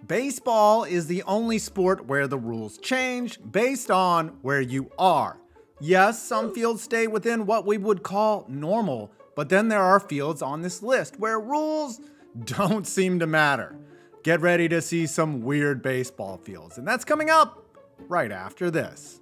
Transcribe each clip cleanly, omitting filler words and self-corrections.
Baseball is the only sport where the rules change based on where you are. Yes, some fields stay within what we would call normal, but then there are fields on this list where rules don't seem to matter. Get ready to see some weird baseball fields, and that's coming up right after this.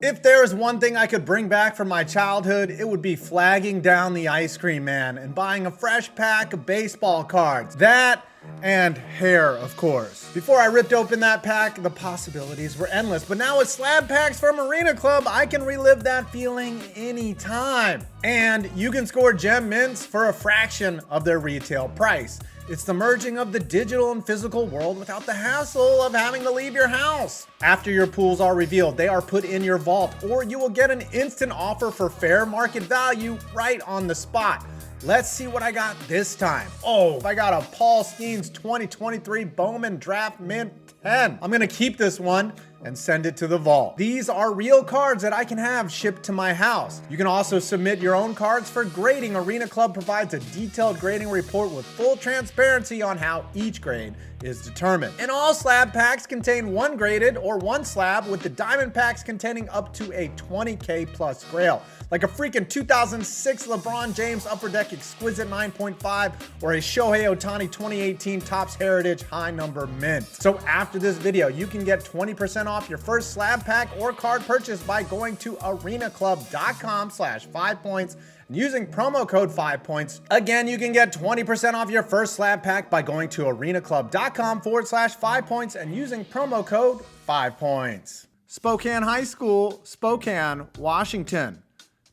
If there is one thing I could bring back from my childhood, it would be flagging down the ice cream man and buying a fresh pack of baseball cards. That and hair, of course. Before I ripped open that pack, the possibilities were endless. But now with slab packs from Arena Club, I can relive that feeling anytime. And you can score gem mints for a fraction of their retail price. It's the merging of the digital and physical world without the hassle of having to leave your house. After your pools are revealed, they are put in your vault, or you will get an instant offer for fair market value right on the spot. Let's see what I got this time. Oh, I got a Paul Skeens 2023 Bowman Draft Mint 10. I'm gonna keep this one and send it to the vault. These are real cards that I can have shipped to my house. You can also submit your own cards for grading. Arena Club provides a detailed grading report with full transparency on how each grade is determined. And all slab packs contain one graded or one slab, with the diamond packs containing up to a 20K plus grail, like a freaking 2006 LeBron James Upper Deck Exquisite 9.5 or a Shohei Ohtani 2018 Topps Heritage High Number Mint. So after this video, you can get 20% off your first slab pack or card purchase by going to arenaclub.com/5points and using promo code 5points. Again, you can get 20% off your first slab pack by going to arenaclub.com/5points and using promo code 5points. Spokane High School, Spokane, Washington.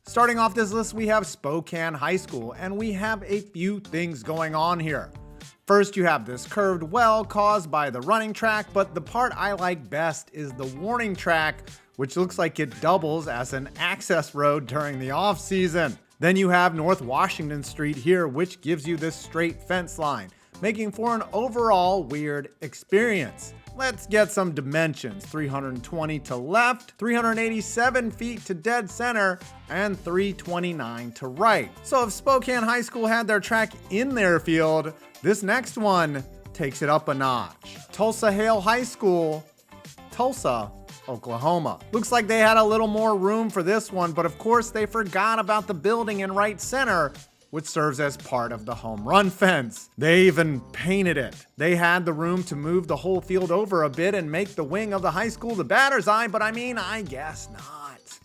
Starting off this list, we have Spokane High School, and we have a few things going on here. First, you have this curved well caused by the running track, but the part I like best is the warning track, which looks like it doubles as an access road during the off season. Then you have North Washington Street here, which gives you this straight fence line, making for an overall weird experience. Let's get some dimensions. 320 to left, 387 feet to dead center, and 329 to right. So if Spokane High School had their track in their field, this next one takes it up a notch. Tulsa Hale High School, Tulsa, Oklahoma. Looks like they had a little more room for this one, but of course they forgot about the building in right center, which serves as part of the home run fence. They even painted it. They had the room to move the whole field over a bit and make the wing of the high school the batter's eye, but I guess not.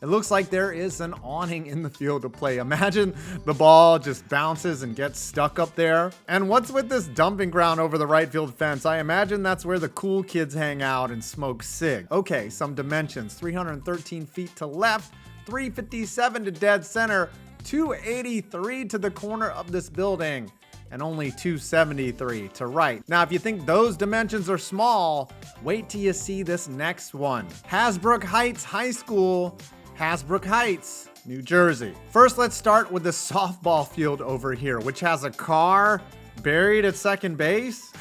It looks like there is an awning in the field to play. Imagine the ball just bounces and gets stuck up there. And what's with this dumping ground over the right field fence? I imagine that's where the cool kids hang out and smoke cig. Okay, some dimensions. 313 feet to left, 357 to dead center, 283 to the corner of this building, and only 273 to right. Now, if you think those dimensions are small, wait till you see this next one. Hasbrouck Heights High School, Hasbrouck Heights, New Jersey. First, let's start with the softball field over here, which has a car buried at second base.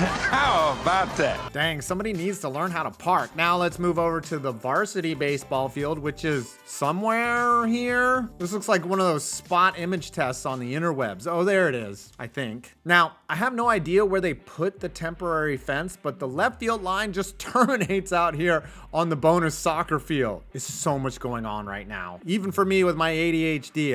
How about that? Dang, somebody needs to learn how to park. Now let's move over to the varsity baseball field, which is somewhere here. This looks like one of those spot image tests on the interwebs. Oh, there it is, I think. Now, I have no idea where they put the temporary fence, but the left field line just terminates out here on the bonus soccer field. There's so much going on right now. Even for me with my ADHD,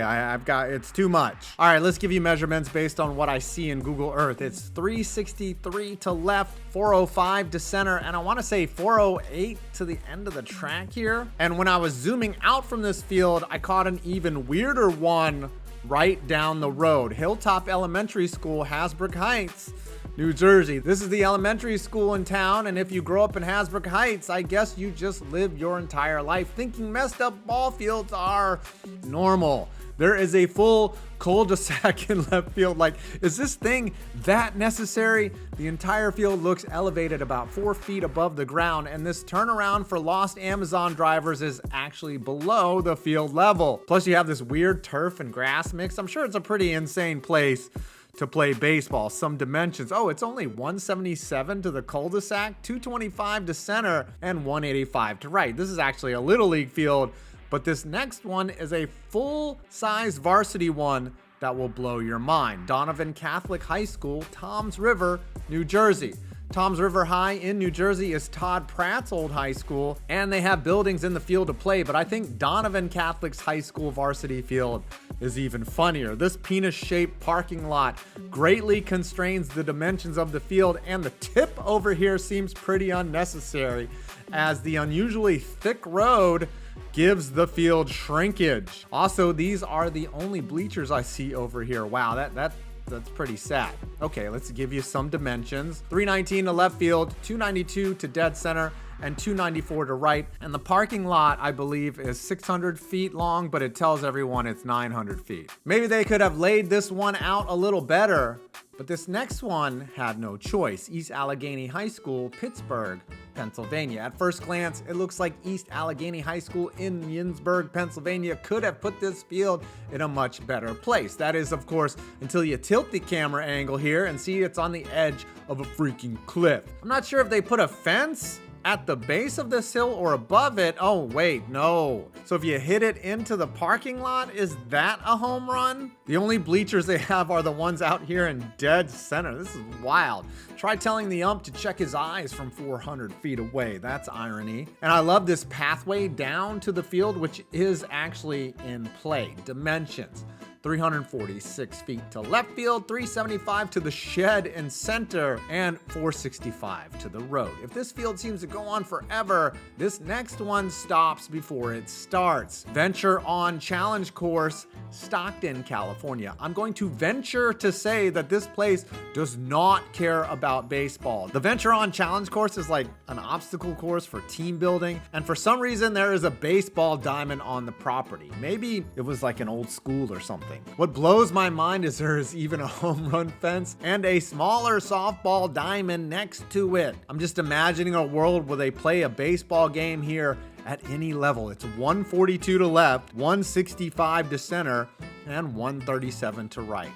it's too much. All right, let's give you measurements based on what I see in Google Earth. It's 363 to left, 405 to center, and I want to say 408 to the end of the track here. And when I was zooming out from this field, I caught an even weirder one right down the road. Hilltop Elementary School, Hasbrouck Heights, New Jersey. This is the elementary school in town, and if you grow up in Hasbrouck Heights, I guess you just live your entire life thinking messed up ball fields are normal. There is a full cul-de-sac in left field. Like, is this thing that necessary? The entire field looks elevated about 4 feet above the ground, and this turnaround for lost Amazon drivers is actually below the field level. Plus, you have this weird turf and grass mix. I'm sure it's a pretty insane place to play baseball. Some dimensions. Oh, it's only 177 to the cul-de-sac, 225 to center, and 185 to right. This is actually a little league field. But this next one is a full-size varsity one that will blow your mind. Donovan Catholic High School, Toms River, New Jersey. Toms River High in New Jersey is Todd Pratt's old high school, and they have buildings in the field to play, but I think Donovan Catholic's high school varsity field is even funnier. This penis-shaped parking lot greatly constrains the dimensions of the field, and the tip over here seems pretty unnecessary, as the unusually thick road gives the field shrinkage. Also, these are the only bleachers I see over here. Wow, that's pretty sad. Okay, let's give you some dimensions. 319 to left field, 292 to dead center, and 294 to right. And the parking lot, I believe, is 600 feet long, but it tells everyone it's 900 feet. Maybe they could have laid this one out a little better, but this next one had no choice. East Allegheny High School, Pittsburgh, Pennsylvania. At first glance, it looks like East Allegheny High School in Yinzburg, Pennsylvania could have put this field in a much better place. That is, of course, until you tilt the camera angle here and see it's on the edge of a freaking cliff. I'm not sure if they put a fence at the base of this hill or above it. Oh, wait, no. So if you hit it into the parking lot, is that a home run? The only bleachers they have are the ones out here in dead center. This is wild. Try telling the ump to check his eyes from 400 feet away. That's irony. And I love this pathway down to the field, which is actually in play. Dimensions. 346 feet to left field, 375 to the shed in center, and 465 to the road. If this field seems to go on forever, this next one stops before it starts. Venture on Challenge Course, Stockton, California. I'm going to venture to say that this place does not care about baseball. The Venture on Challenge Course is like an obstacle course for team building, and for some reason there is a baseball diamond on the property. Maybe it was like an old school or something. What blows my mind is there is even a home run fence and a smaller softball diamond next to it. I'm just imagining a world where they play a baseball game here at any level. It's 142 to left, 165 to center, and 137 to right.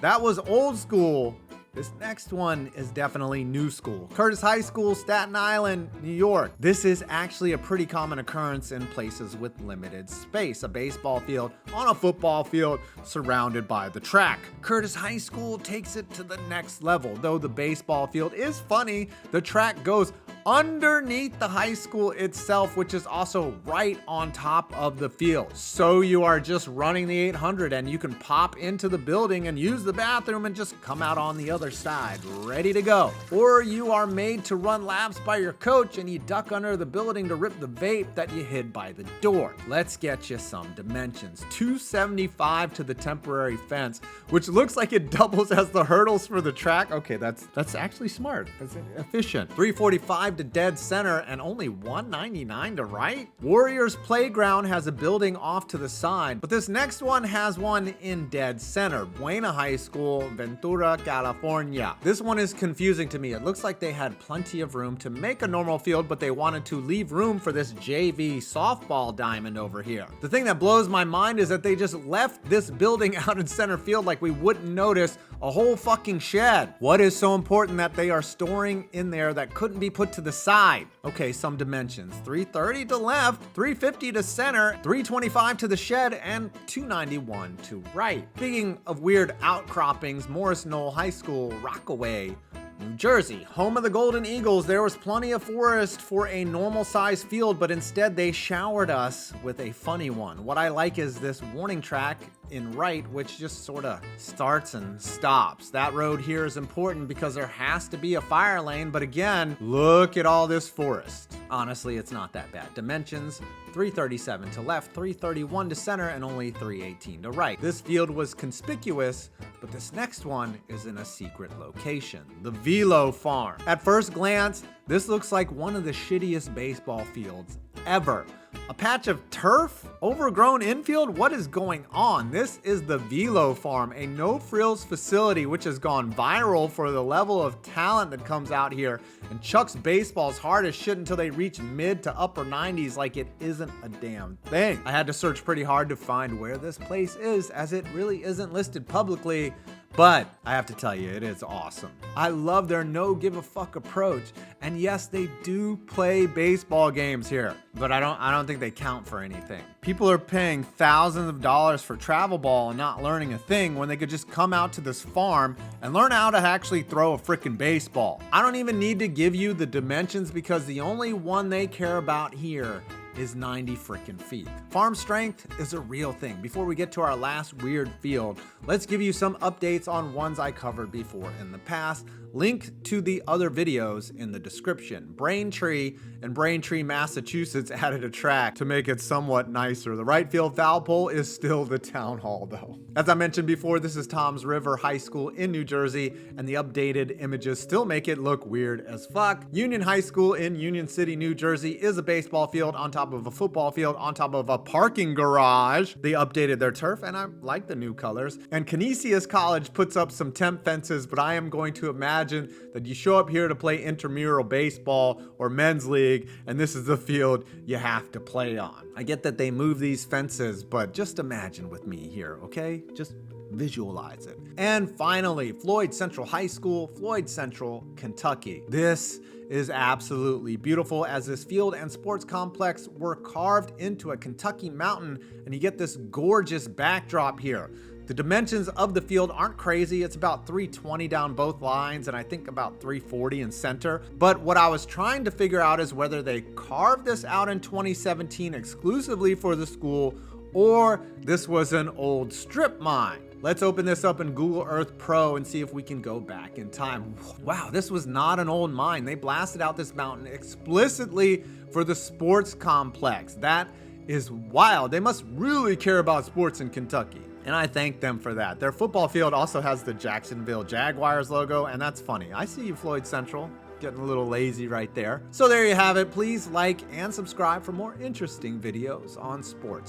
That was old school. This next one is definitely new school. Curtis High School, Staten Island, New York. This is actually a pretty common occurrence in places with limited space. A baseball field on a football field surrounded by the track. Curtis High School takes it to the next level. Though the baseball field is funny, the track goes underneath the high school itself, which is also right on top of the field. So you are just running the 800 and you can pop into the building and use the bathroom and just come out on the other side, ready to go. Or you are made to run laps by your coach and you duck under the building to rip the vape that you hid by the door. Let's get you some dimensions. 275 to the temporary fence, which looks like it doubles as the hurdles for the track. Okay, that's actually smart. That's efficient. 345 to dead center and only 199 to right. Warriors Playground has a building off to the side, but this next one has one in dead center. Buena High School, Ventura, California. This one is confusing to me. It looks like they had plenty of room to make a normal field, but they wanted to leave room for this JV softball diamond over here. The thing that blows my mind is that they just left this building out in center field like we wouldn't notice a whole fucking shed. What is so important that they are storing in there that couldn't be put to the side? Okay, some dimensions. 330 to left, 350 to center, 325 to the shed, and 291 to right. Speaking of weird outcroppings, Morris Knoll High School, Rockaway, New Jersey, home of the Golden Eagles. There was plenty of forest for a normal sized field, but instead they showered us with a funny one. What I like is this warning track in right, which just sort of starts and stops. That road here is important because there has to be a fire lane, but again, look at all this forest. Honestly, it's not that bad. Dimensions, 337 to left, 331 to center, and only 318 to right. This field was conspicuous, but this next one is in a secret location, the Velo Farm. At first glance, this looks like one of the shittiest baseball fields ever. A patch of turf? Overgrown infield? What is going on? This is the Velo Farm, a no-frills facility which has gone viral for the level of talent that comes out here and chucks baseballs hard as shit until they reach mid to upper 90s like it isn't a damn thing. I had to search pretty hard to find where this place is, as it really isn't listed publicly, But I have to tell you, it is awesome. I love their no give a fuck approach. And yes, they do play baseball games here, but I don't think they count for anything. People are paying thousands of dollars for travel ball and not learning a thing when they could just come out to this farm and learn how to actually throw a freaking baseball. I don't even need to give you the dimensions because the only one they care about here is 90 freaking feet. Farm strength is a real thing. Before we get to our last weird field, let's give you some updates on ones I covered before in the past. Link to the other videos in the description. Braintree and Braintree, Massachusetts added a track to make it somewhat nicer. The right field foul pole is still the town hall though. As I mentioned before, this is Toms River High School in New Jersey, and the updated images still make it look weird as fuck. Union High School in Union City, New Jersey is a baseball field on top of a football field on top of a parking garage. They updated their turf and I like the new colors. And Canisius College puts up some temp fences, but I am going to imagine that you show up here to play intramural baseball or men's league, and this is the field you have to play on. I get that they move these fences, but just imagine with me here, okay? Just visualize it. And finally, Floyd Central High School, Floyd Central, Kentucky. This is absolutely beautiful as this field and sports complex were carved into a Kentucky mountain, and you get this gorgeous backdrop here. The dimensions of the field aren't crazy. It's about 320 down both lines and I think about 340 in center. But what I was trying to figure out is whether they carved this out in 2017 exclusively for the school or this was an old strip mine. Let's open this up in Google Earth Pro and see if we can go back in time. Wow, this was not an old mine. They blasted out this mountain explicitly for the sports complex. That is wild. They must really care about sports in Kentucky. And I thank them for that. Their football field also has the Jacksonville Jaguars logo, and that's funny. I see you, Floyd Central, getting a little lazy right there. So there you have it. Please like and subscribe for more interesting videos on sports.